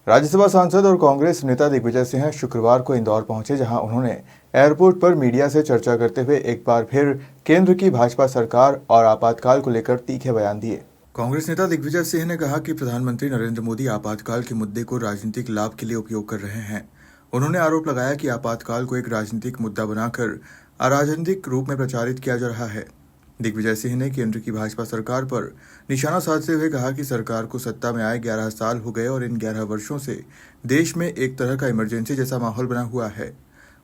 राज्यसभा सांसद और कांग्रेस नेता दिग्विजय सिंह शुक्रवार को इंदौर पहुंचे, जहां उन्होंने एयरपोर्ट पर मीडिया से चर्चा करते हुए एक बार फिर केंद्र की भाजपा सरकार और आपातकाल को लेकर तीखे बयान दिए। कांग्रेस नेता दिग्विजय सिंह ने कहा कि प्रधानमंत्री नरेंद्र मोदी आपातकाल के मुद्दे को राजनीतिक लाभ के लिए उपयोग कर रहे हैं। उन्होंने आरोप लगाया कि आपातकाल को एक राजनीतिक मुद्दा बनाकर अराजनीतिक रूप में प्रचारित किया जा रहा है। दिग्विजय सिंह ने केंद्र की भाजपा सरकार पर निशाना साधते हुए कहा कि सरकार को सत्ता में आए 11 साल हो गए और इन 11 वर्षों से देश में एक तरह का इमरजेंसी जैसा माहौल बना हुआ है।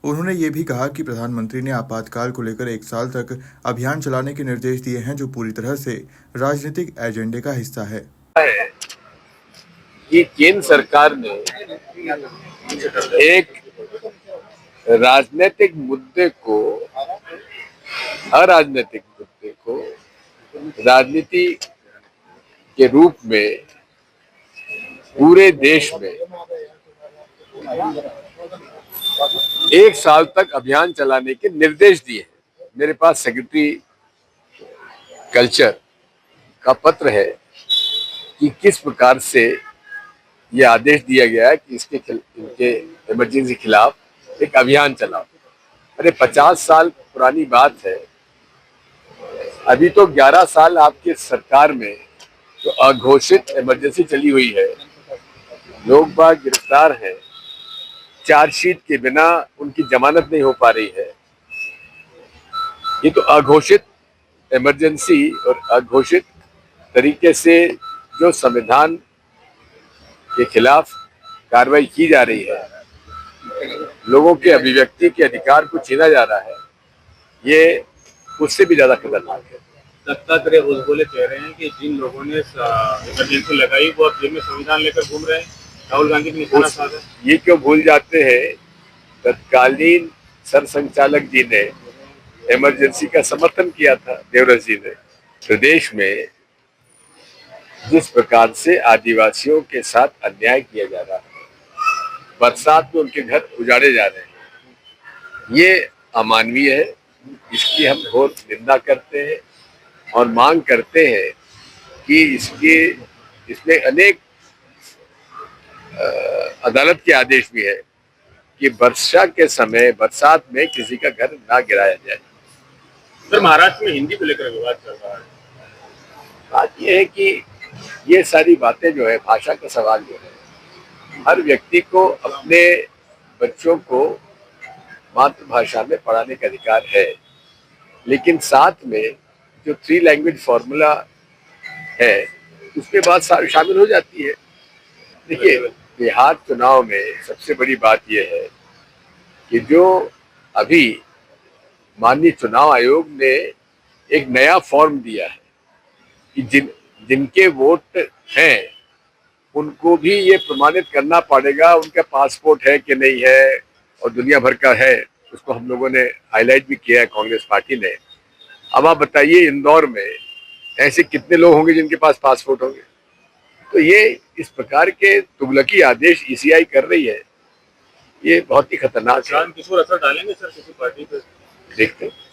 उन्होंने ये भी कहा कि प्रधानमंत्री ने आपातकाल को लेकर 1 साल तक अभियान चलाने के निर्देश दिए हैं, जो पूरी तरह से राजनीतिक एजेंडे का हिस्सा है। कि केंद्र सरकार ने एक राजनीतिक मुद्दे को अराजनीतिक मुद्दे को राजनीति के रूप में पूरे देश में 1 साल तक अभियान चलाने के निर्देश दिए हैं। मेरे पास सेक्रेटरी कल्चर का पत्र है कि किस प्रकार से ये आदेश दिया गया है कि इनके इमरजेंसी खिलाफ एक अभियान चलाओ। अरे 50 साल पुरानी बात है। अभी तो 11 साल आपके सरकार में जो अघोषित इमरजेंसी चली हुई है, लोग बाग गिरफ्तार हैं, चार्जशीट के बिना उनकी जमानत नहीं हो पा रही है। ये तो अघोषित इमरजेंसी और अघोषित तरीके से जो संविधान के खिलाफ कार्रवाई की जा रही है, लोगों के अभिव्यक्ति के अधिकार को छीना जा रहा है, ये उससे भी ज्यादा खतरनाक है। दत्तात्रेय उजबोले कह रहे हैं कि जिन लोगों ने इमरजेंसी लगाई वो अब जेब में संविधान लेकर घूम रहे हैं। राहुल गांधी की निशाना साधा। ये क्यों भूल जाते हैं, तत्कालीन सरसंघचालक जी ने इमरजेंसी का समर्थन किया था। देवरस जी ने प्रदेश में जिस प्रकार से आदिवासियों के साथ अन्याय किया जा रहा है, बरसात में उनके घर उजाड़े जा रहे हैं, ये अमानवीय है। इसकी हम घोर निंदा करते हैं और मांग करते हैं कि इसमें अनेक अदालत के आदेश भी है कि वर्षा के समय बरसात में किसी का घर ना गिराया जाए। सर, महाराष्ट्र में हिंदी को लेकर विवाद चल रहा है। बात यह है कि ये सारी बातें जो है, भाषा का सवाल जो है, हर व्यक्ति को अपने बच्चों को मातृभाषा में पढ़ाने का अधिकार है, लेकिन साथ में जो 3 लैंग्वेज फॉर्मूला है उसमें बात शामिल हो जाती है। देखिए, बिहार चुनाव में सबसे बड़ी बात यह है कि जो अभी माननीय चुनाव आयोग ने एक नया फॉर्म दिया है कि जिनके वोट हैं उनको भी ये प्रमाणित करना पड़ेगा उनका पासपोर्ट है कि नहीं है, और दुनिया भर का है। उसको हम लोगों ने हाईलाइट भी किया है, कांग्रेस पार्टी ने। अब आप बताइए, इंदौर में ऐसे कितने लोग होंगे जिनके पास पासपोर्ट होंगे? तो ये इस प्रकार के तुगलकी आदेश ईसीआई कर रही है, ये बहुत ही खतरनाक है। किशोर असर डालेंगे सर किसी पार्टी पे? देखते हैं।